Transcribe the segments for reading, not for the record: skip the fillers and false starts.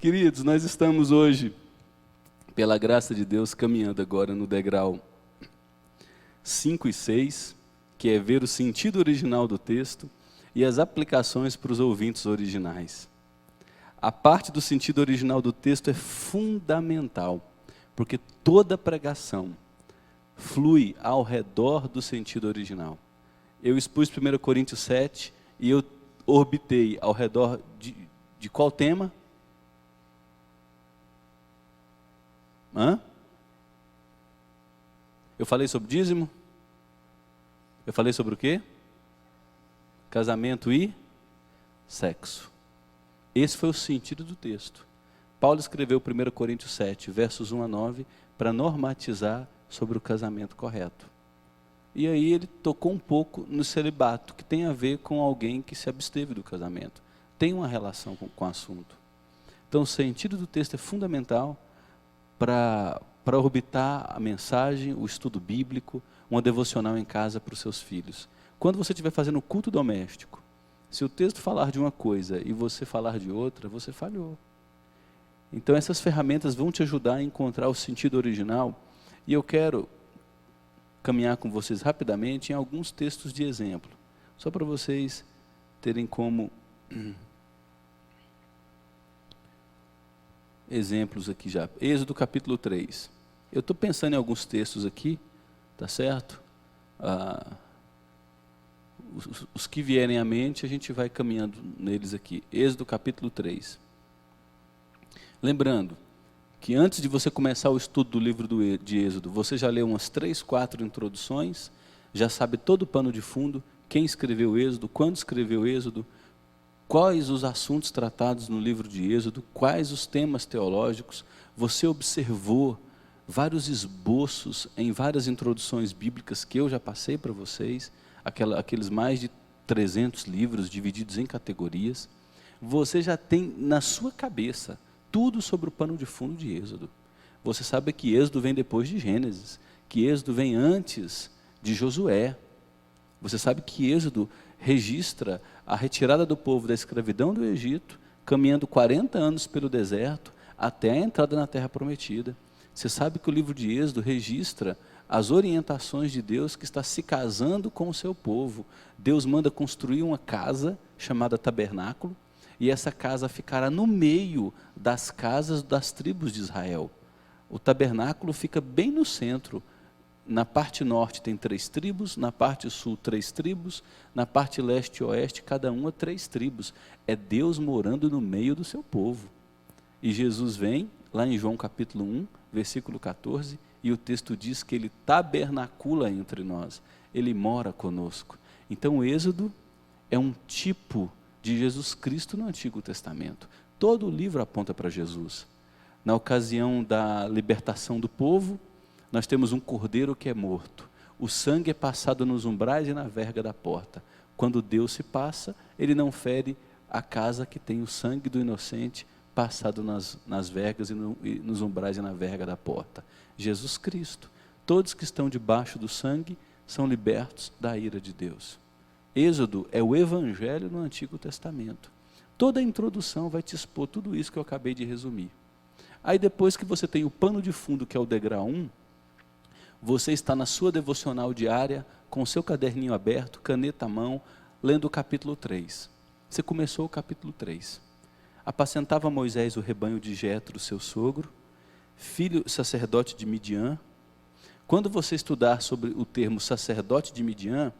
Queridos, nós estamos hoje, pela graça de Deus, caminhando agora no degrau 5 e 6, que é ver o sentido original do texto e as aplicações para os ouvintes originais. A parte do sentido original do texto é fundamental, porque toda pregação flui ao redor do sentido original. Eu expus 1 Coríntios 7 e eu orbitei ao redor de qual tema? Eu falei sobre dízimo? Eu falei sobre o quê? Casamento e sexo. Esse foi o sentido do texto. Paulo escreveu 1 Coríntios 7, versos 1 a 9, para normatizar sobre o casamento correto. E aí ele tocou um pouco no celibato, que tem a ver com alguém que se absteve do casamento. Tem uma relação com o assunto. Então o sentido do texto é fundamental para orbitar a mensagem, o estudo bíblico, uma devocional em casa para os seus filhos. Quando você estiver fazendo o culto doméstico, se o texto falar de uma coisa e você falar de outra, você falhou. Então essas ferramentas vão te ajudar a encontrar o sentido original, e eu quero caminhar com vocês rapidamente em alguns textos de exemplo, só para vocês terem como exemplos aqui já. Êxodo capítulo 3. Eu estou pensando em alguns textos aqui, tá certo? Os que vierem à mente, a gente vai caminhando neles aqui. Êxodo capítulo 3. Lembrando que antes de você começar o estudo do livro de Êxodo, você já leu umas 3, 4 introduções, já sabe todo o pano de fundo, quem escreveu o Êxodo, quando escreveu o Êxodo, quais os assuntos tratados no livro de Êxodo, quais os temas teológicos. Você observou vários esboços em várias introduções bíblicas que eu já passei para vocês, aqueles mais de 300 livros divididos em categorias. Você já tem na sua cabeça tudo sobre o pano de fundo de Êxodo. Você sabe que Êxodo vem depois de Gênesis, que Êxodo vem antes de Josué. Você sabe que Êxodo registra a retirada do povo da escravidão do Egito, caminhando 40 anos pelo deserto, até a entrada na terra prometida. Você sabe que o livro de Êxodo registra as orientações de Deus, que está se casando com o seu povo. Deus manda construir uma casa chamada tabernáculo, e essa casa ficará no meio das casas das tribos de Israel. O tabernáculo fica bem no centro. Na parte norte tem 3 tribos, na parte sul 3 tribos, na parte leste e oeste cada uma 3 tribos. É Deus morando no meio do seu povo. E Jesus vem, lá em João capítulo 1, versículo 14, e o texto diz que ele tabernacula entre nós, ele mora conosco. Então o Êxodo é um tipo de Jesus Cristo no Antigo Testamento. Todo o livro aponta para Jesus. Na ocasião da libertação do povo, nós temos um cordeiro que é morto. O sangue é passado nos umbrais e na verga da porta. Quando Deus se passa, ele não fere a casa que tem o sangue do inocente passado nas vergas e nos umbrais e na verga da porta. Jesus Cristo. Todos que estão debaixo do sangue são libertos da ira de Deus. Êxodo é o evangelho no Antigo Testamento. Toda a introdução vai te expor tudo isso que eu acabei de resumir. Aí depois que você tem o pano de fundo, que é o degrau 1, você está na sua devocional diária, com o seu caderninho aberto, caneta à mão, lendo o capítulo 3. Você começou o capítulo 3. Apacentava Moisés o rebanho de Jetro, seu sogro, filho sacerdote de Midian. Quando você estudar sobre o termo sacerdote de Midian,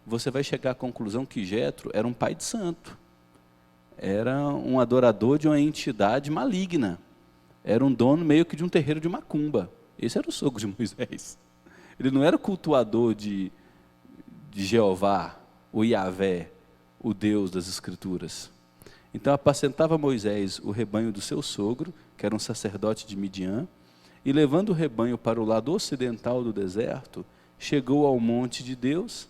você vai chegar à conclusão que Jetro era um pai de santo. Era um adorador de uma entidade maligna. Era um dono meio que de um terreiro de macumba. Esse era o sogro de Moisés. Ele não era cultuador de Jeová, o Yahvé, o Deus das Escrituras. Então apacentava Moisés o rebanho do seu sogro, que era um sacerdote de Midian, e levando o rebanho para o lado ocidental do deserto, chegou ao monte de Deus,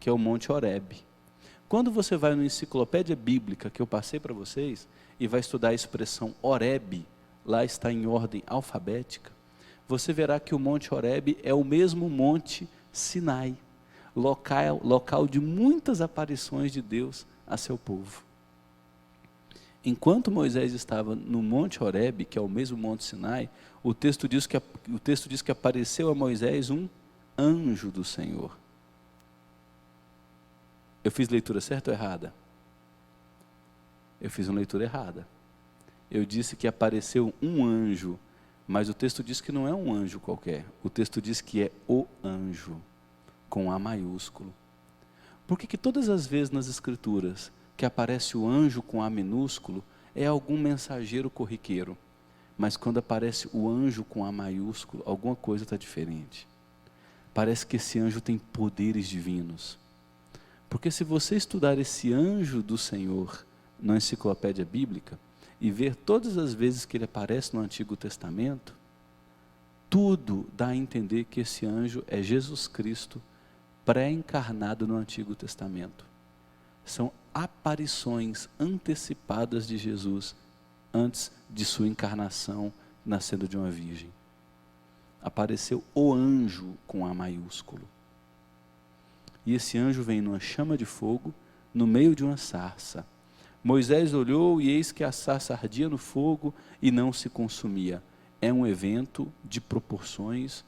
que é o Monte Horebe. Quando você vai na enciclopédia bíblica que eu passei para vocês, e vai estudar a expressão Horebe, lá está em ordem alfabética, você verá que o Monte Horebe é o mesmo Monte Sinai, local de muitas aparições de Deus a seu povo. Enquanto Moisés estava no Monte Horebe, que é o mesmo Monte Sinai, o texto diz que apareceu a Moisés um anjo do Senhor. Eu fiz leitura certa ou errada? Eu fiz uma leitura errada. Eu disse que apareceu um anjo, mas o texto diz que não é um anjo qualquer. O texto diz que é o anjo, com A maiúsculo. Por que todas as vezes nas Escrituras que aparece o anjo com A minúsculo, é algum mensageiro corriqueiro? Mas quando aparece o anjo com A maiúsculo, alguma coisa está diferente. Parece que esse anjo tem poderes divinos. Porque se você estudar esse anjo do Senhor na enciclopédia bíblica, e ver todas as vezes que ele aparece no Antigo Testamento, tudo dá a entender que esse anjo é Jesus Cristo, pré-encarnado no Antigo Testamento. São aparições antecipadas de Jesus, antes de sua encarnação, nascendo de uma virgem. Apareceu o anjo com A maiúsculo. E esse anjo vem numa chama de fogo, no meio de uma sarça. Moisés olhou e eis que a sarça ardia no fogo e não se consumia. É um evento de proporções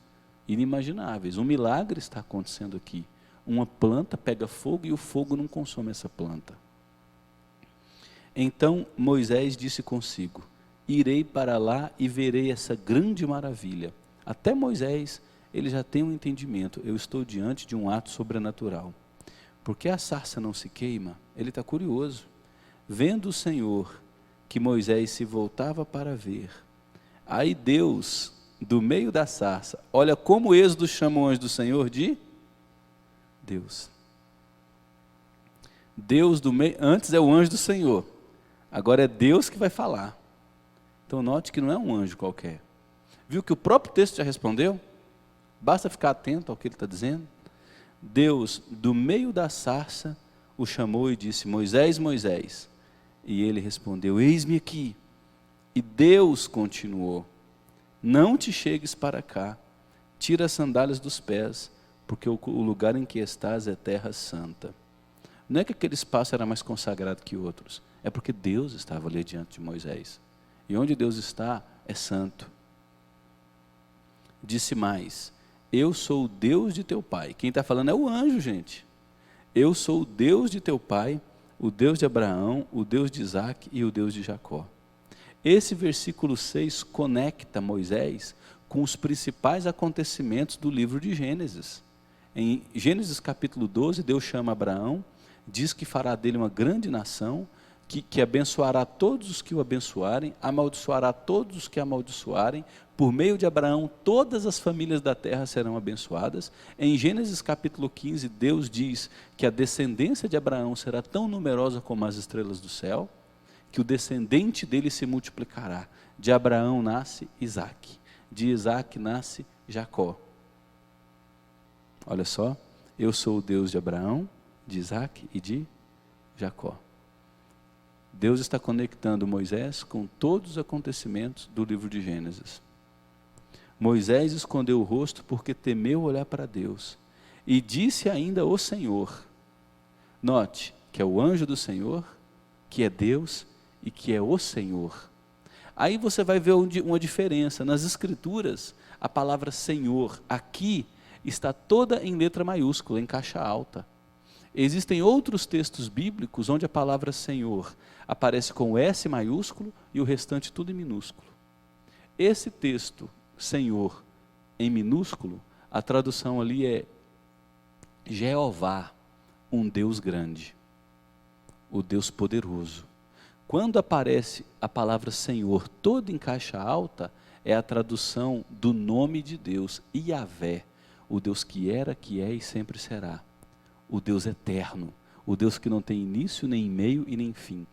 inimagináveis. Um milagre está acontecendo aqui. Uma planta pega fogo e o fogo não consome essa planta. Então Moisés disse consigo: irei para lá e verei essa grande maravilha. Até Moisés, ele já tem um entendimento. Eu estou diante de um ato sobrenatural. Porque a sarça não se queima, ele está curioso. Vendo o Senhor que Moisés se voltava para ver, aí Deus, do meio da sarça, olha como o Êxodo chama o anjo do Senhor de Deus. Deus do meio, antes é o anjo do Senhor, agora é Deus que vai falar. Então note que não é um anjo qualquer. Viu que o próprio texto já respondeu? Basta ficar atento ao que ele está dizendo. Deus, do meio da sarça, o chamou e disse: Moisés, Moisés. E ele respondeu: eis-me aqui. E Deus continuou: não te chegues para cá, tira as sandálias dos pés, porque o lugar em que estás é terra santa. Não é que aquele espaço era mais consagrado que outros, é porque Deus estava ali diante de Moisés. E onde Deus está é santo. Disse mais: eu sou o Deus de teu pai. Quem está falando é o anjo, gente. Eu sou o Deus de teu pai, o Deus de Abraão, o Deus de Isaac e o Deus de Jacó. Esse versículo 6 conecta Moisés com os principais acontecimentos do livro de Gênesis. Em Gênesis capítulo 12, Deus chama Abraão, diz que fará dele uma grande nação, que abençoará todos os que o abençoarem, amaldiçoará todos os que amaldiçoarem. Por meio de Abraão, todas as famílias da terra serão abençoadas. Em Gênesis capítulo 15, Deus diz que a descendência de Abraão será tão numerosa como as estrelas do céu, que o descendente dele se multiplicará. De Abraão nasce Isaac, de Isaac nasce Jacó. Olha só, eu sou o Deus de Abraão, de Isaac e de Jacó. Deus está conectando Moisés com todos os acontecimentos do livro de Gênesis. Moisés escondeu o rosto porque temeu olhar para Deus. E disse ainda o Senhor. Note que é o anjo do Senhor, que é Deus e que é o Senhor. Aí você vai ver uma diferença. Nas Escrituras, a palavra Senhor aqui está toda em letra maiúscula, em caixa alta. Existem outros textos bíblicos onde a palavra Senhor aparece com S maiúsculo e o restante tudo em minúsculo. Esse texto, Senhor, em minúsculo, a tradução ali é Jeová, um Deus grande, o Deus poderoso. Quando aparece a palavra Senhor toda em caixa alta, é a tradução do nome de Deus, Iavé, o Deus que era, que é e sempre será. O Deus eterno, o Deus que não tem início, nem meio e nem fim.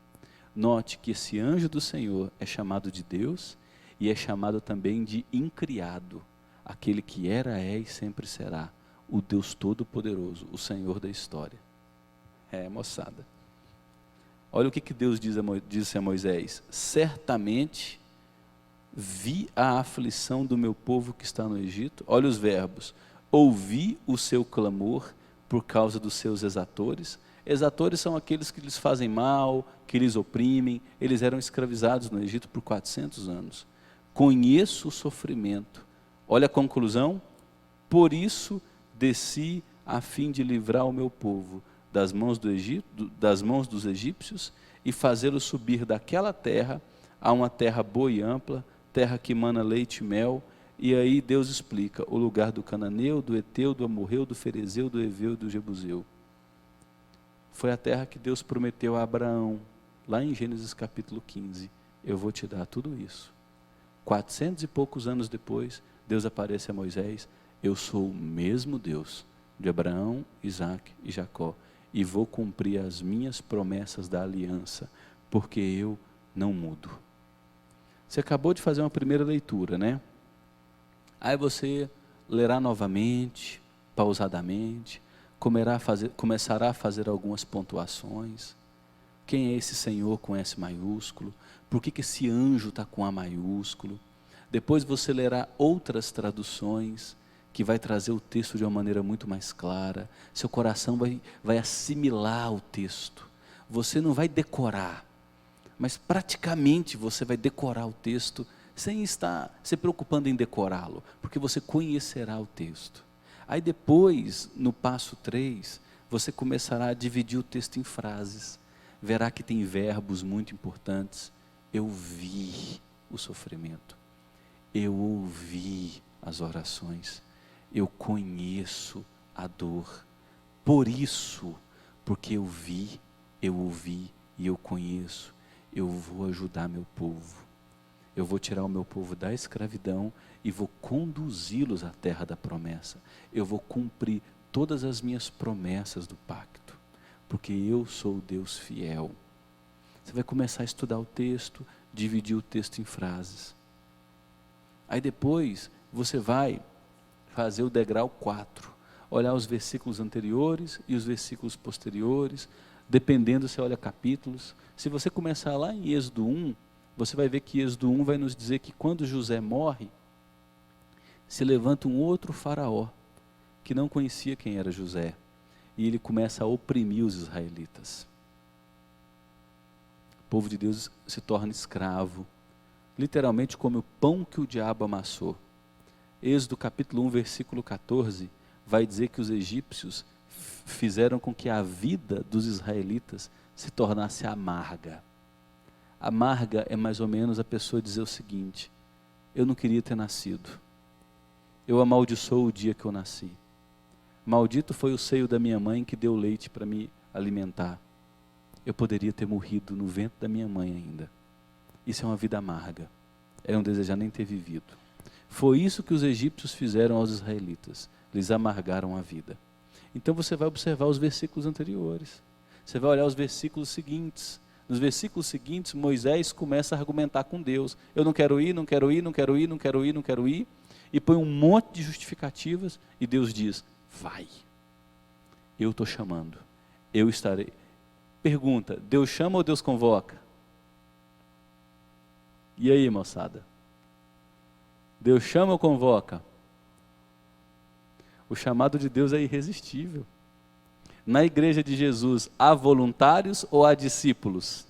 Note que esse anjo do Senhor é chamado de Deus e é chamado também de incriado, aquele que era, é e sempre será, o Deus Todo-Poderoso, o Senhor da história. Moçada, olha o que Deus disse a Moisés: certamente vi a aflição do meu povo que está no Egito. Olha os verbos: ouvi o seu clamor por causa dos seus exatores. Exatores são aqueles que lhes fazem mal, que lhes oprimem. Eles eram escravizados no Egito por 400 anos. Conheço o sofrimento. Olha a conclusão. Por isso desci a fim de livrar o meu povo das mãos do Egito, das mãos dos egípcios, e fazê-lo subir daquela terra a uma terra boa e ampla, terra que mana leite e mel. E aí Deus explica o lugar do cananeu, do eteu, do amorreu, do ferezeu, do heveu e do jebuseu. Foi a terra que Deus prometeu a Abraão, lá em Gênesis capítulo 15. Eu vou te dar tudo isso. 400 e poucos anos depois, Deus aparece a Moisés. Eu sou o mesmo Deus de Abraão, Isaque e Jacó, e vou cumprir as minhas promessas da aliança, porque eu não mudo. Você acabou de fazer uma primeira leitura, né? Aí você lerá novamente, pausadamente, começará a fazer algumas pontuações. Quem é esse Senhor com S maiúsculo? Por que esse anjo está com A maiúsculo? Depois você lerá outras traduções, que vai trazer o texto de uma maneira muito mais clara. Seu coração vai assimilar o texto. Você não vai decorar, mas praticamente você vai decorar o texto, sem estar se preocupando em decorá-lo, porque você conhecerá o texto. Aí depois, no passo 3, você começará a dividir o texto em frases. Verá que tem verbos muito importantes. Eu vi o sofrimento. Eu ouvi as orações. Eu conheço a dor. Por isso, porque eu vi, eu ouvi e eu conheço, eu vou ajudar meu povo. Eu vou tirar o meu povo da escravidão e vou conduzi-los à terra da promessa. Eu vou cumprir todas as minhas promessas do pacto, porque eu sou o Deus fiel. Você vai começar a estudar o texto, dividir o texto em frases. Aí depois você vai fazer o degrau 4, olhar os versículos anteriores e os versículos posteriores, dependendo se olha capítulos. Se você começar lá em Êxodo 1, você vai ver que Êxodo 1 vai nos dizer que quando José morre, se levanta um outro faraó, que não conhecia quem era José, e ele começa a oprimir os israelitas. O povo de Deus se torna escravo, literalmente come o pão que o diabo amassou. Êxodo capítulo 1, versículo 14, vai dizer que os egípcios fizeram com que a vida dos israelitas se tornasse amarga. Amarga é mais ou menos a pessoa dizer o seguinte: eu não queria ter nascido, eu amaldiçoo o dia que eu nasci, maldito foi o seio da minha mãe que deu leite para me alimentar, eu poderia ter morrido no ventre da minha mãe ainda. Isso é uma vida amarga, é não desejar nem ter vivido. Foi isso que os egípcios fizeram aos israelitas, lhes amargaram a vida. Então você vai observar os versículos anteriores, você vai olhar os versículos seguintes. Nos versículos seguintes, Moisés começa a argumentar com Deus. Eu não quero ir, não quero ir, não quero ir, não quero ir, não quero ir. E põe um monte de justificativas e Deus diz, vai. Eu estou chamando, eu estarei. Pergunta, Deus chama ou Deus convoca? E aí, moçada? Deus chama ou convoca? O chamado de Deus é irresistível. Na igreja de Jesus, há voluntários ou há discípulos?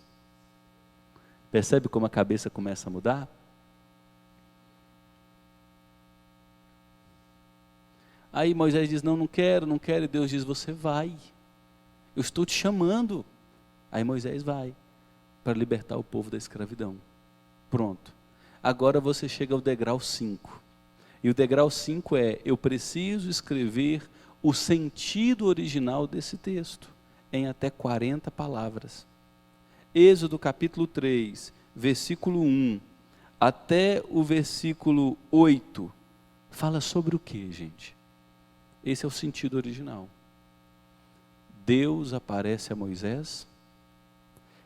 Percebe como a cabeça começa a mudar? Aí Moisés diz, não quero, não quero. E Deus diz, você vai. Eu estou te chamando. Aí Moisés vai para libertar o povo da escravidão. Pronto. Agora você chega ao degrau 5. E o degrau 5 é, eu preciso escrever o sentido original desse texto, em até 40 palavras. Êxodo capítulo 3, versículo 1, até o versículo 8, fala sobre o que, gente? Esse é o sentido original. Deus aparece a Moisés,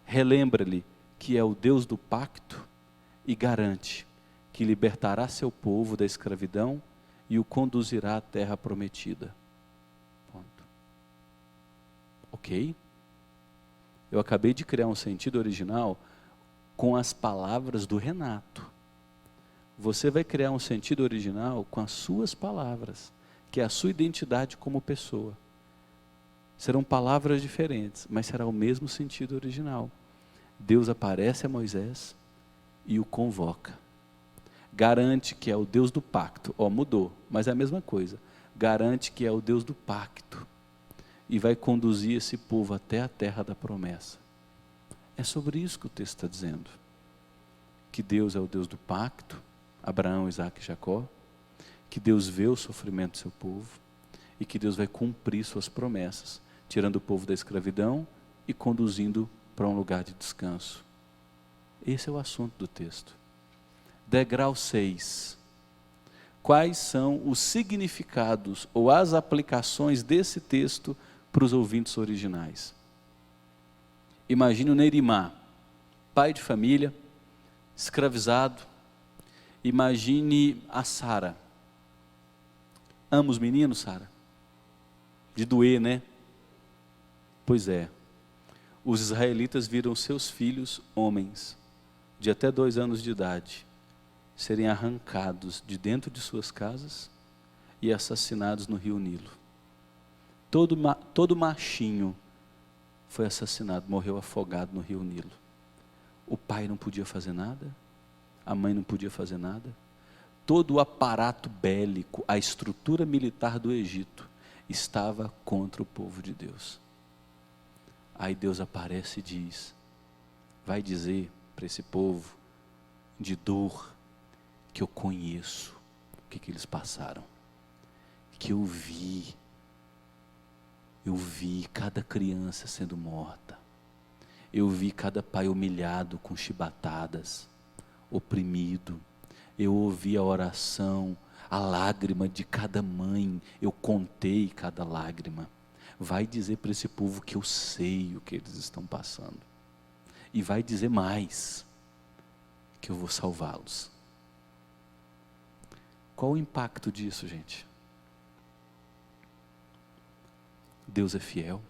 relembra-lhe que é o Deus do pacto e garante que libertará seu povo da escravidão e o conduzirá à terra prometida. Ponto. Ok? Eu acabei de criar um sentido original com as palavras do Renato. Você vai criar um sentido original com as suas palavras, que é a sua identidade como pessoa. Serão palavras diferentes, mas será o mesmo sentido original. Deus aparece a Moisés e o convoca. Garante que é o Deus do pacto. Mudou, mas é a mesma coisa. Garante que é o Deus do pacto. E vai conduzir esse povo até a terra da promessa. É sobre isso que o texto está dizendo. Que Deus é o Deus do pacto, Abraão, Isaque e Jacó. Que Deus vê o sofrimento do seu povo. E que Deus vai cumprir suas promessas, tirando o povo da escravidão e conduzindo para um lugar de descanso. Esse é o assunto do texto. Degrau 6. Quais são os significados ou as aplicações desse texto para os ouvintes originais? Imagine o Nerimá, pai de família, escravizado. Imagine a Sara. Ama os meninos, Sara? De doer, né? Pois é. Os israelitas viram seus filhos, homens, de até 2 anos de idade, serem arrancados de dentro de suas casas e assassinados no rio Nilo. Todo machinho foi assassinado, morreu afogado no rio Nilo. O pai não podia fazer nada, a mãe não podia fazer nada. Todo o aparato bélico, a estrutura militar do Egito, estava contra o povo de Deus. Aí Deus aparece e diz, vai dizer para esse povo de dor, que eu conheço o que eles passaram, que eu vi cada criança sendo morta, eu vi cada pai humilhado com chibatadas, oprimido, eu ouvi a oração, a lágrima de cada mãe, eu contei cada lágrima. Vai dizer para esse povo que eu sei o que eles estão passando, e vai dizer mais, que eu vou salvá-los. Qual o impacto disso, gente? Deus é fiel.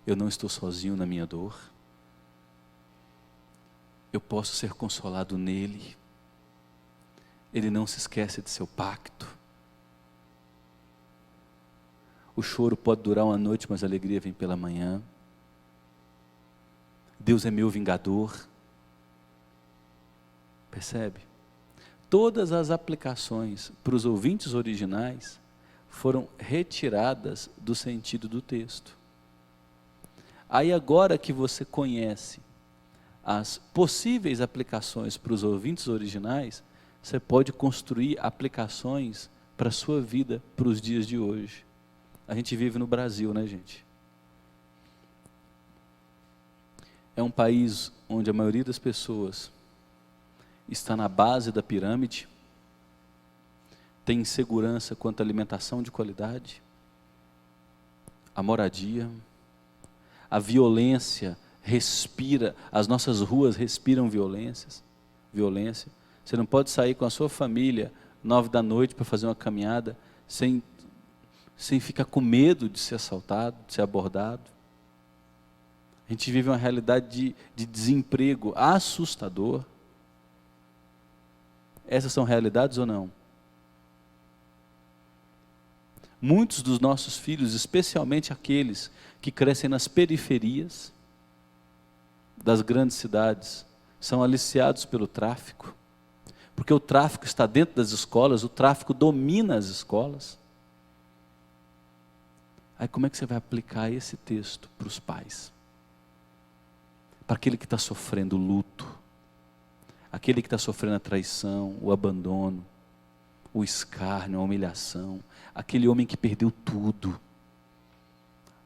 Eu não estou sozinho na minha dor. Eu posso ser consolado nele. Ele não se esquece de seu pacto. O choro pode durar uma noite, mas a alegria vem pela manhã. Deus é meu vingador. Percebe? Todas as aplicações para os ouvintes originais foram retiradas do sentido do texto. Aí agora que você conhece as possíveis aplicações para os ouvintes originais, você pode construir aplicações para a sua vida, para os dias de hoje. A gente vive no Brasil, né, gente? É um país onde a maioria das pessoas está na base da pirâmide, tem insegurança quanto à alimentação de qualidade, a moradia, a violência respira, as nossas ruas respiram violência. Você não pode sair com a sua família 9 da noite para fazer uma caminhada sem ficar com medo de ser assaltado, de ser abordado. A gente vive uma realidade de desemprego assustador. Essas são realidades ou não? Muitos dos nossos filhos, especialmente aqueles que crescem nas periferias das grandes cidades, são aliciados pelo tráfico, porque o tráfico está dentro das escolas, o tráfico domina as escolas. Aí como é que você vai aplicar esse texto para os pais? Para aquele que está sofrendo luto, aquele que está sofrendo a traição, o abandono, o escárnio, a humilhação, aquele homem que perdeu tudo,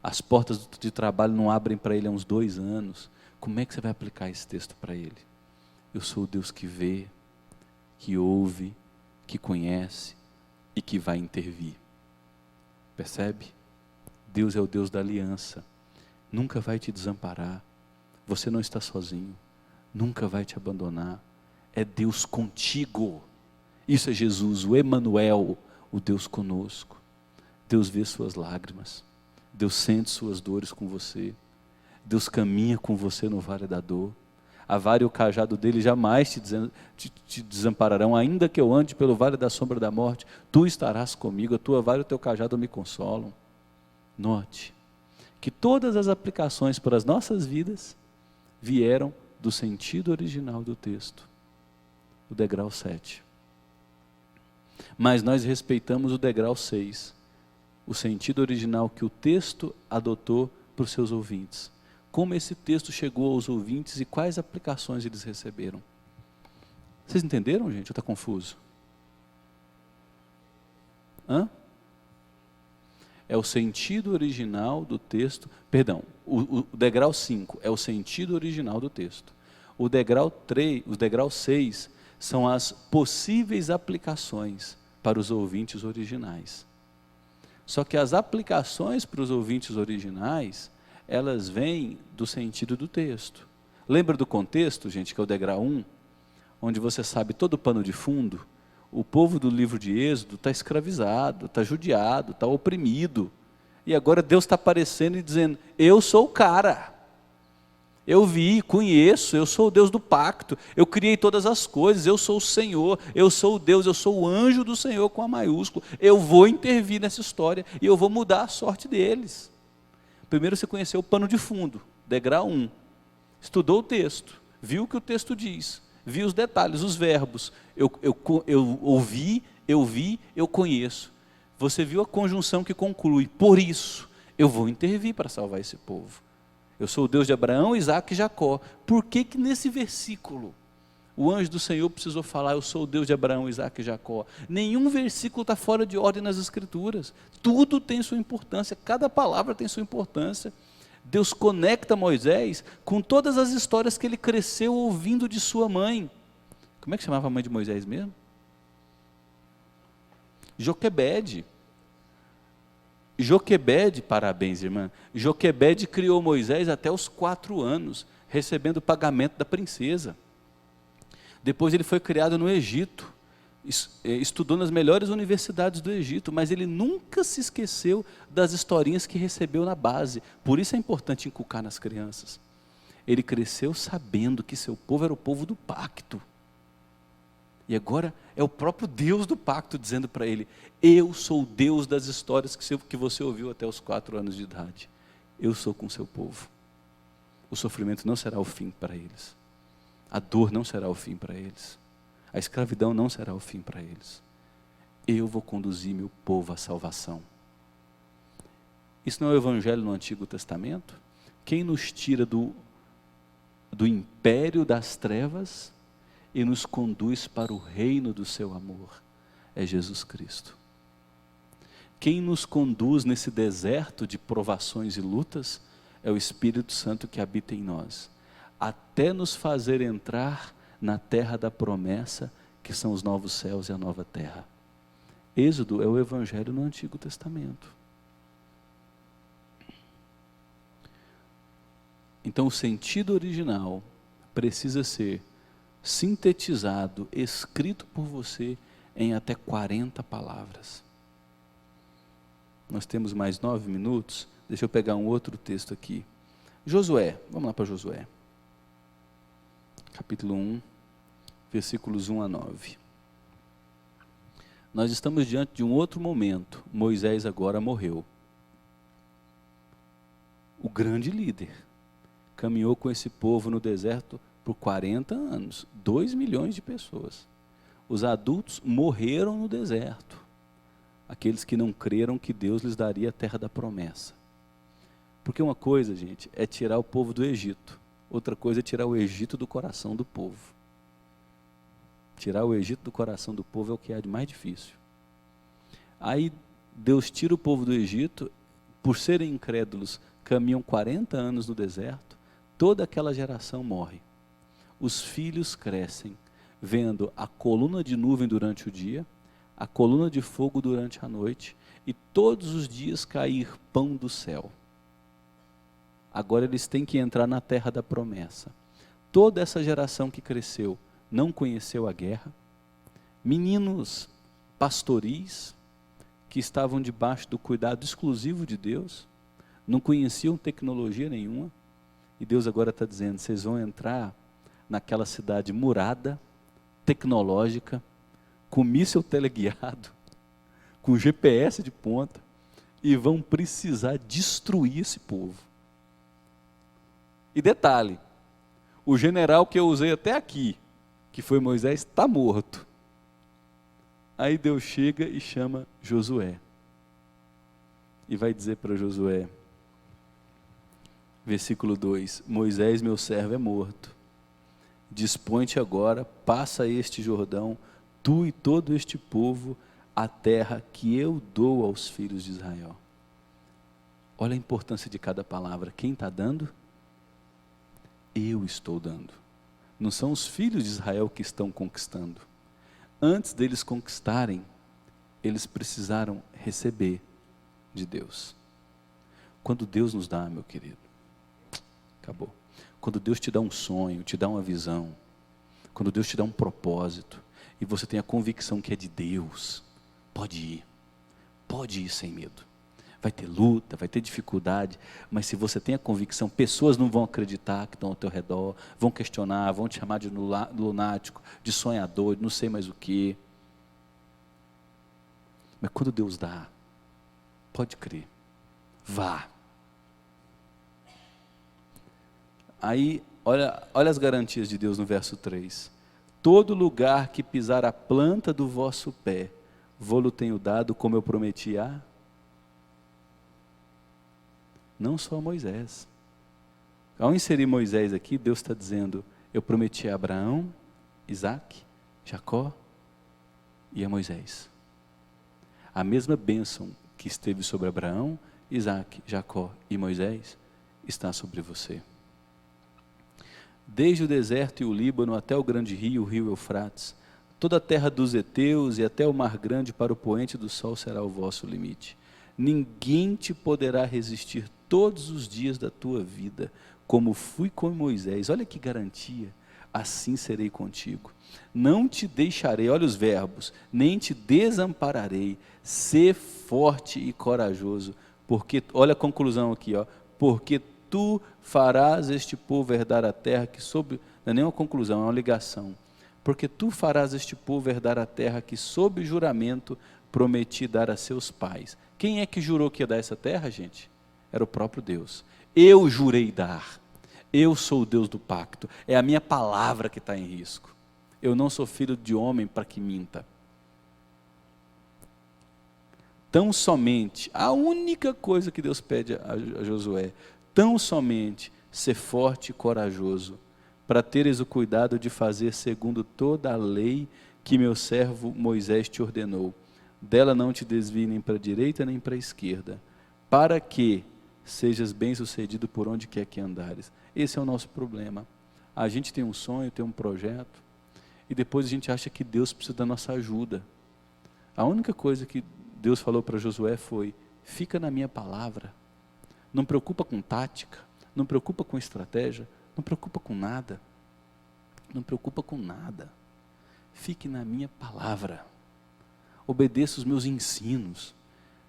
as portas de trabalho não abrem para ele há uns 2 anos, como é que você vai aplicar esse texto para ele? Eu sou o Deus que vê, que ouve, que conhece e que vai intervir. Percebe? Deus é o Deus da aliança, nunca vai te desamparar, você não está sozinho, nunca vai te abandonar, é Deus contigo. Isso é Jesus, o Emanuel, o Deus conosco. Deus vê suas lágrimas, Deus sente suas dores com você, Deus caminha com você no vale da dor. A vara e o cajado dele jamais te desampararão, ainda que eu ande pelo vale da sombra da morte, tu estarás comigo, a tua vara e o teu cajado me consolam. Note que todas as aplicações para as nossas vidas vieram do sentido original do texto, o degrau 7. Mas nós respeitamos o degrau 6, o sentido original que o texto adotou para os seus ouvintes. Como esse texto chegou aos ouvintes e quais aplicações eles receberam. Vocês entenderam, gente? Ou está confuso? É o sentido original do texto, perdão, o degrau 5 é o sentido original do texto. O degrau 6 são as possíveis aplicações para os ouvintes originais. Só que as aplicações para os ouvintes originais, elas vêm do sentido do texto. Lembra do contexto, gente, que é o degrau 1, onde você sabe todo o pano de fundo? O povo do livro de Êxodo está escravizado, está judiado, está oprimido. E agora Deus está aparecendo e dizendo, eu sou o cara. Eu vi, conheço, eu sou o Deus do pacto, eu criei todas as coisas, eu sou o Senhor, eu sou o Deus, eu sou o anjo do Senhor com a maiúscula. Eu vou intervir nessa história e eu vou mudar a sorte deles. Primeiro você conheceu o pano de fundo, degrau 1. Estudou o texto, viu o que o texto diz. Vi os detalhes, os verbos, eu ouvi, eu vi, eu conheço. Você viu a conjunção que conclui, por isso eu vou intervir para salvar esse povo. Eu sou o Deus de Abraão, Isaque e Jacó. Por que que nesse versículo o anjo do Senhor precisou falar, eu sou o Deus de Abraão, Isaque e Jacó? Nenhum versículo está fora de ordem nas Escrituras. Tudo tem sua importância, cada palavra tem sua importância. Deus conecta Moisés com todas as histórias que ele cresceu ouvindo de sua mãe. Como é que chamava a mãe de Moisés mesmo? Joquebede. Joquebede, parabéns, irmã. Joquebede criou Moisés até os 4 anos, recebendo o pagamento da princesa. Depois ele foi criado no Egito, estudou nas melhores universidades do Egito, mas ele nunca se esqueceu das historinhas que recebeu na base. Por isso é importante inculcar nas crianças. Ele cresceu sabendo que seu povo era o povo do pacto. E agora é o próprio Deus do pacto dizendo para ele, eu sou o Deus das histórias que você ouviu até os 4 anos de idade. Eu sou com seu povo. O sofrimento não será o fim para eles. A dor não será o fim para eles. A escravidão não será o fim para eles. Eu vou conduzir meu povo à salvação. Isso não é o evangelho no Antigo Testamento? Quem nos tira do império das trevas e nos conduz para o reino do seu amor é Jesus Cristo. Quem nos conduz nesse deserto de provações e lutas é o Espírito Santo que habita em nós, até nos fazer entrar na terra da promessa, que são os novos céus e a nova terra. Êxodo é o evangelho no Antigo Testamento. Então o sentido original precisa ser sintetizado, escrito por você em até 40 palavras. Nós temos mais 9 minutos, deixa eu pegar um outro texto aqui. Josué, vamos lá para Josué. Capítulo 1, versículos 1 a 9. Nós estamos diante de um outro momento. Moisés agora morreu. O grande líder caminhou com esse povo no deserto por 40 anos, 2 milhões de pessoas. Os adultos morreram no deserto, aqueles que não creram que Deus lhes daria a terra da promessa. Porque uma coisa, gente, é tirar o povo do Egito, outra coisa é tirar o Egito do coração do povo. Tirar o Egito do coração do povo é o que é de mais difícil. Aí Deus tira o povo do Egito, por serem incrédulos, caminham 40 anos no deserto, toda aquela geração morre. Os filhos crescem, vendo a coluna de nuvem durante o dia, a coluna de fogo durante a noite, e todos os dias cair pão do céu. Agora eles têm que entrar na terra da promessa. Toda essa geração que cresceu não conheceu a guerra. Meninos pastoris, que estavam debaixo do cuidado exclusivo de Deus, não conheciam tecnologia nenhuma, e Deus agora está dizendo, vocês vão entrar naquela cidade murada, tecnológica, com míssil teleguiado, com GPS de ponta, e vão precisar destruir esse povo. E detalhe, o general que eu usei até aqui, que foi Moisés, está morto. Aí Deus chega e chama Josué. E vai dizer para Josué, versículo 2, Moisés, meu servo, é morto. Dispõe-te agora, passa este Jordão, tu e todo este povo, a terra que eu dou aos filhos de Israel. Olha a importância de cada palavra. Quem está dando? Eu estou dando. Não são os filhos de Israel que estão conquistando. Antes deles conquistarem, eles precisaram receber de Deus. Quando Deus nos dá, meu querido, acabou. Quando Deus te dá um sonho, te dá uma visão, quando Deus te dá um propósito, e você tem a convicção que é de Deus, pode ir sem medo. Vai ter luta, vai ter dificuldade, mas se você tem a convicção, pessoas não vão acreditar que estão ao teu redor, vão questionar, vão te chamar de lunático, de sonhador, de não sei mais o que. Mas quando Deus dá, pode crer, vá. Aí, olha as garantias de Deus no verso 3. Todo lugar que pisar a planta do vosso pé, vou-lo tenho dado, como eu prometi a... Não só a Moisés. Ao inserir Moisés aqui, Deus está dizendo, eu prometi a Abraão, Isaac, Jacó e a Moisés. A mesma bênção que esteve sobre Abraão, Isaac, Jacó e Moisés, está sobre você. Desde o deserto e o Líbano até o grande rio, o rio Eufrates, toda a terra dos heteus e até o mar grande para o poente do sol será o vosso limite. Ninguém te poderá resistir todos os dias da tua vida, como fui com Moisés. Olha que garantia, assim serei contigo. Não te deixarei, olha os verbos, nem te desampararei, sê forte e corajoso, porque, olha a conclusão aqui, porque tu farás este povo herdar a terra que sob, não é nem uma conclusão, é uma ligação, porque tu farás este povo herdar a terra que sob juramento prometi dar a seus pais. Quem é que jurou que ia dar essa terra, gente? Era o próprio Deus. Eu jurei dar, eu sou o Deus do pacto, é a minha palavra que está em risco. Eu não sou filho de homem para que minta. Tão somente, a única coisa que Deus pede a Josué, tão somente ser forte e corajoso, para teres o cuidado de fazer segundo toda a lei que meu servo Moisés te ordenou. Dela não te desvie nem para a direita nem para a esquerda, para que sejas bem-sucedido por onde quer que andares. Esse é o nosso problema. A gente tem um sonho, tem um projeto, e depois a gente acha que Deus precisa da nossa ajuda. A única coisa que Deus falou para Josué foi, fica na minha palavra, não preocupa com tática, não preocupa com estratégia, não preocupa com nada, não preocupa com nada, fique na minha palavra, obedeça os meus ensinos,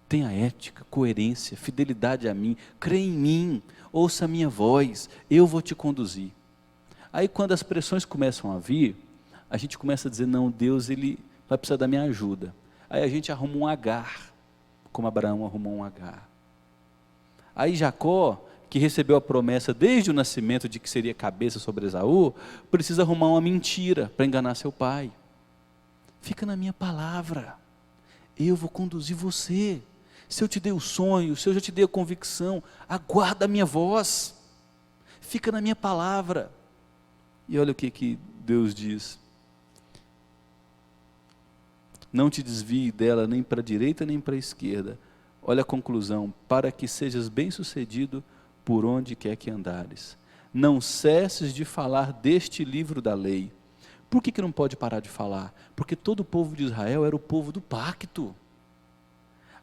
tenha ética, coerência, fidelidade a mim, crê em mim, ouça a minha voz, eu vou te conduzir. Aí quando as pressões começam a vir, a gente começa a dizer, não, Deus ele vai precisar da minha ajuda. Aí a gente arruma um Agar, como Abraão arrumou um Agar. Aí Jacó, que recebeu a promessa desde o nascimento de que seria cabeça sobre Esaú, precisa arrumar uma mentira para enganar seu pai. Fica na minha palavra, eu vou conduzir você. Se eu te dei o sonho, se eu já te dei a convicção, aguarda a minha voz, fica na minha palavra. E olha o que Deus diz, não te desvie dela nem para a direita nem para a esquerda, olha a conclusão, para que sejas bem-sucedido por onde quer que andares. Não cesses de falar deste livro da lei. Por que não pode parar de falar? Porque todo o povo de Israel era o povo do pacto.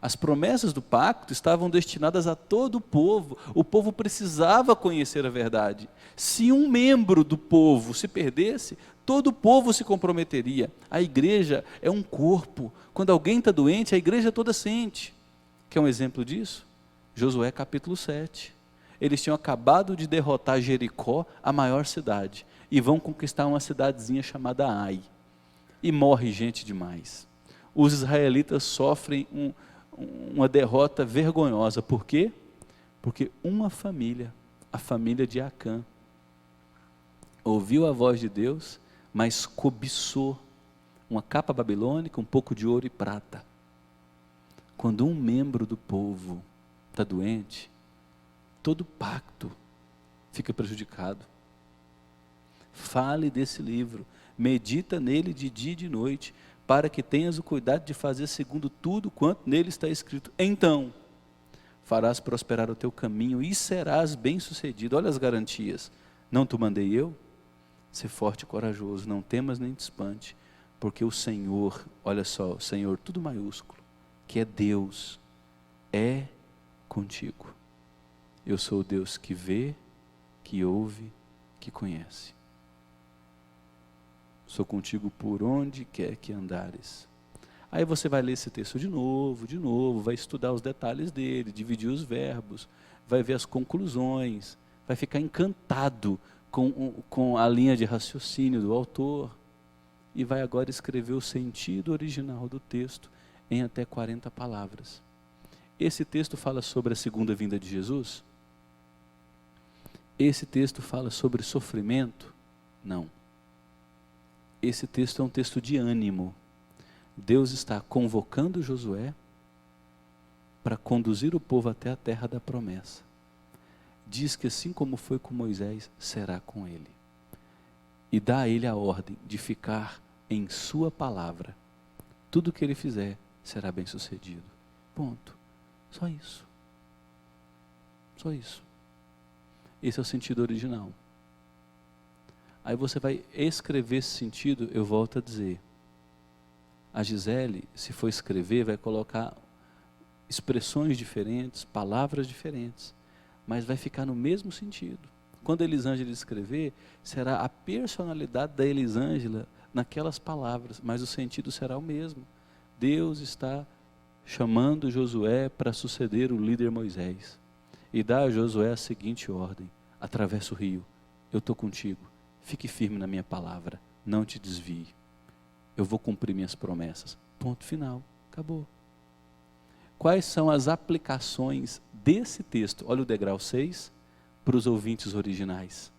As promessas do pacto estavam destinadas a todo o povo precisava conhecer a verdade. Se um membro do povo se perdesse, todo o povo se comprometeria. A igreja é um corpo, quando alguém está doente, a igreja toda sente. Quer um exemplo disso? Josué capítulo 7, eles tinham acabado de derrotar Jericó, a maior cidade, e vão conquistar uma cidadezinha chamada Ai, e morre gente demais. Os israelitas sofrem uma derrota vergonhosa. Por quê? Porque uma família, a família de Acã, ouviu a voz de Deus, mas cobiçou uma capa babilônica, um pouco de ouro e prata. Quando um membro do povo está doente, todo pacto fica prejudicado. Fale desse livro, medita nele de dia e de noite, para que tenhas o cuidado de fazer segundo tudo quanto nele está escrito. Então, farás prosperar o teu caminho e serás bem-sucedido. Olha as garantias. Não te mandei eu? Ser forte e corajoso, não temas nem te espante, porque o Senhor, olha só, o Senhor, tudo maiúsculo, que é Deus, é contigo. Eu sou o Deus que vê, que ouve, que conhece. Sou contigo por onde quer que andares. Aí você vai ler esse texto de novo, vai estudar os detalhes dele, dividir os verbos, vai ver as conclusões, vai ficar encantado com a linha de raciocínio do autor, e vai agora escrever o sentido original do texto em até 40 palavras. Esse texto fala sobre a segunda vinda de Jesus? Esse texto fala sobre sofrimento? Não. Esse texto é um texto de ânimo. Deus está convocando Josué para conduzir o povo até a terra da promessa. Diz que assim como foi com Moisés, será com ele. E dá a ele a ordem de ficar em sua palavra. Tudo que ele fizer será bem sucedido. Ponto. Só isso. Só isso. Esse é o sentido original. Aí você vai escrever esse sentido, eu volto a dizer. A Gisele, se for escrever, vai colocar expressões diferentes, palavras diferentes, mas vai ficar no mesmo sentido. Quando a Elisângela escrever, será a personalidade da Elisângela naquelas palavras, mas o sentido será o mesmo. Deus está chamando Josué para suceder o líder Moisés. E dá a Josué a seguinte ordem: atravessa o rio, eu estou contigo, fique firme na minha palavra, não te desvie. Eu vou cumprir minhas promessas. Ponto final, acabou. Quais são as aplicações desse texto? Olha o degrau 6, para os ouvintes originais.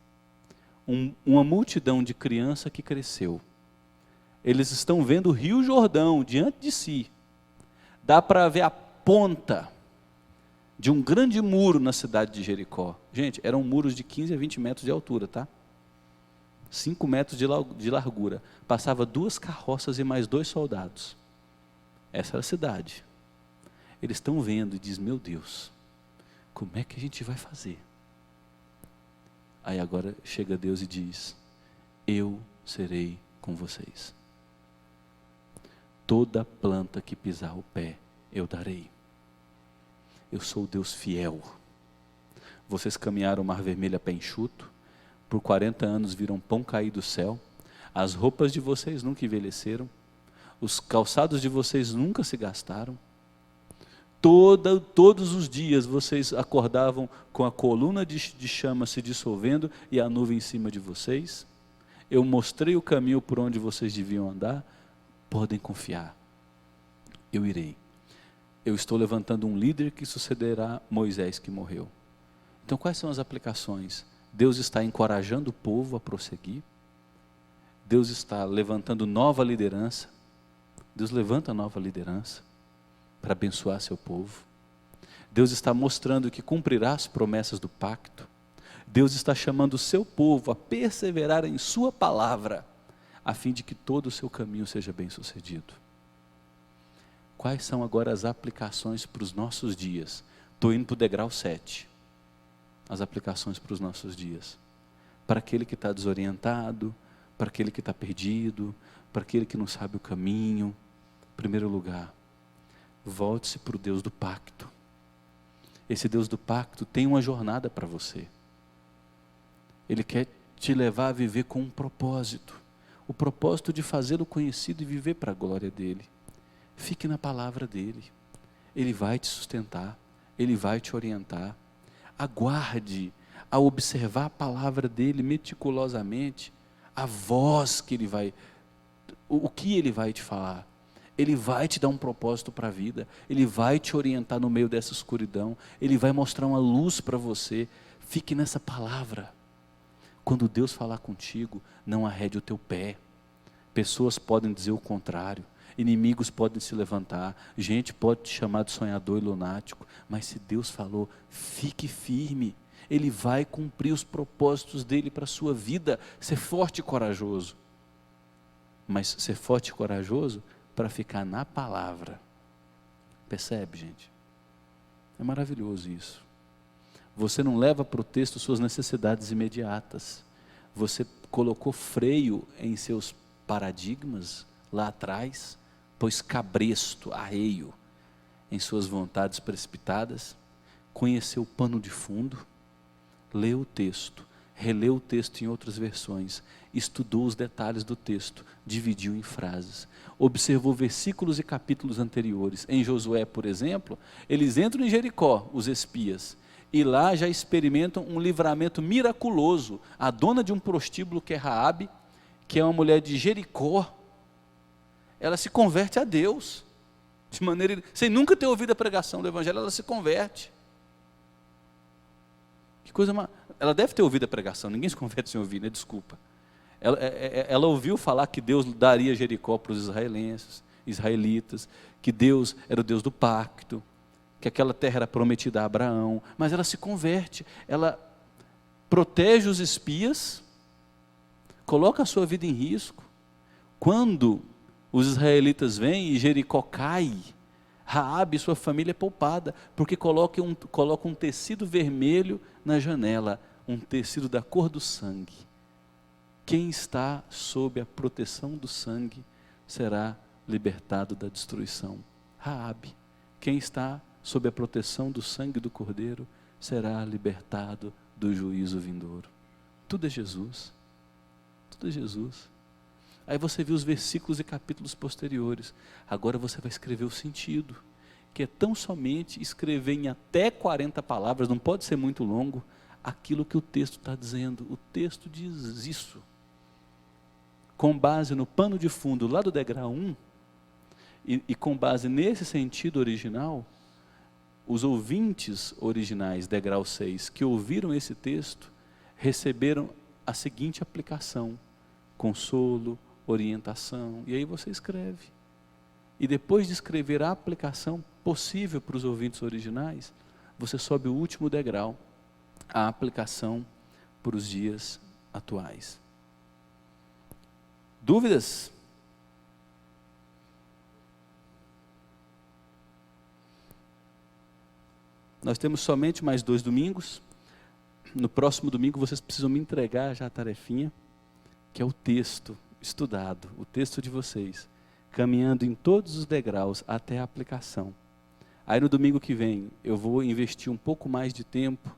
Uma multidão de criança que cresceu. Eles estão vendo o Rio Jordão diante de si. Dá para ver a ponta de um grande muro na cidade de Jericó. Gente, eram muros de 15 a 20 metros de altura, tá? 5 metros de largura. Passava 2 carroças e mais 2 soldados. Essa era a cidade. Eles estão vendo e dizem: meu Deus, como é que a gente vai fazer? Aí agora chega Deus e diz: eu serei com vocês. Toda planta que pisar o pé, eu darei. Eu sou o Deus fiel. Vocês caminharam o Mar Vermelho a pé enxuto, por 40 anos viram pão cair do céu, as roupas de vocês nunca envelheceram, os calçados de vocês nunca se gastaram. Todos os dias vocês acordavam com a coluna de chama se dissolvendo e a nuvem em cima de vocês. Eu mostrei o caminho por onde vocês deviam andar. Podem confiar, eu irei. Eu estou levantando um líder que sucederá Moisés que morreu. Então quais são as aplicações? Deus está encorajando o povo a prosseguir. Deus está levantando nova liderança. Deus levanta nova liderança para abençoar seu povo. Deus está mostrando que cumprirá as promessas do pacto. Deus está chamando o seu povo a perseverar em sua palavra, a fim de que todo o seu caminho seja bem sucedido. Quais são agora as aplicações para os nossos dias? Estou indo para o degrau 7. As aplicações para os nossos dias. Para aquele que está desorientado, para aquele que está perdido, para aquele que não sabe o caminho. Em primeiro lugar, volte-se para o Deus do pacto. Esse Deus do pacto tem uma jornada para você. Ele quer te levar a viver com um propósito. O propósito de fazê-lo conhecido e viver para a glória dele. Fique na palavra dele. Ele vai te sustentar. Ele vai te orientar. Aguarde a observar a palavra dele meticulosamente. A voz que ele vai... O que ele vai te falar. Ele vai te dar um propósito para a vida, Ele vai te orientar no meio dessa escuridão, Ele vai mostrar uma luz para você. Fique nessa palavra. Quando Deus falar contigo, não arrede o teu pé. Pessoas podem dizer o contrário, inimigos podem se levantar, gente pode te chamar de sonhador e lunático, mas se Deus falou, fique firme. Ele vai cumprir os propósitos dele para a sua vida. Ser forte e corajoso. Mas ser forte e corajoso para ficar na palavra. Percebe, gente? É maravilhoso isso. Você não leva para o texto suas necessidades imediatas. Você colocou freio em seus paradigmas lá atrás, pôs cabresto, arreio em suas vontades precipitadas, conheceu o pano de fundo, leu o texto, releu o texto em outras versões, estudou os detalhes do texto, dividiu em frases, observou versículos e capítulos anteriores. Em Josué, por exemplo, eles entram em Jericó, os espias, e lá já experimentam um livramento miraculoso. A dona de um prostíbulo, que é Raabe, que é uma mulher de Jericó, ela se converte a Deus, de maneira, sem nunca ter ouvido a pregação do Evangelho, ela se converte. Que coisa, ela deve ter ouvido a pregação, ninguém se converte sem ouvir, né? Desculpa. Ela ouviu falar que Deus daria Jericó para os israelitas, que Deus era o Deus do pacto, que aquela terra era prometida a Abraão, mas ela se converte, ela protege os espias, coloca a sua vida em risco. Quando os israelitas vêm e Jericó cai, Raabe e sua família é poupada, porque coloca um tecido vermelho na janela, um tecido da cor do sangue. Quem está sob a proteção do sangue será libertado da destruição. Raabe. Quem está sob a proteção do sangue do Cordeiro será libertado do juízo vindouro. Tudo é Jesus. Tudo é Jesus. Aí você viu os versículos e capítulos posteriores. Agora você vai escrever o sentido, que é tão somente escrever em até 40 palavras, não pode ser muito longo, aquilo que o texto está dizendo. O texto diz isso. Com base no pano de fundo lá do degrau 1, e com base nesse sentido original, os ouvintes originais, degrau 6, que ouviram esse texto, receberam a seguinte aplicação: consolo, orientação, e aí você escreve. E depois de escrever a aplicação possível para os ouvintes originais, você sobe o último degrau, a aplicação para os dias atuais. Dúvidas? Nós temos somente mais 2 domingos. No próximo domingo vocês precisam me entregar já a tarefinha, que é o texto estudado, o texto de vocês, caminhando em todos os degraus até a aplicação. Aí no domingo que vem eu vou investir um pouco mais de tempo,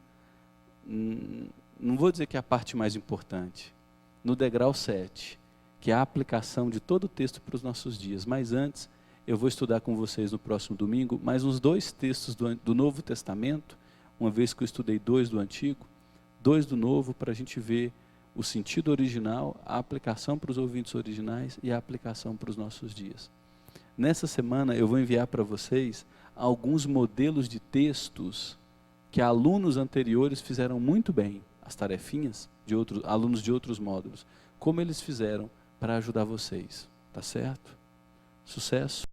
não vou dizer que é a parte mais importante, no degrau 7, que é a aplicação de todo o texto para os nossos dias. Mas antes, eu vou estudar com vocês no próximo domingo mais uns 2 textos do Novo Testamento, uma vez que eu estudei 2 do Antigo, 2 do Novo, para a gente ver o sentido original, a aplicação para os ouvintes originais e a aplicação para os nossos dias. Nessa semana eu vou enviar para vocês alguns modelos de textos que alunos anteriores fizeram muito bem, as tarefinhas de alunos de outros módulos, como eles fizeram para ajudar vocês, tá certo? Sucesso!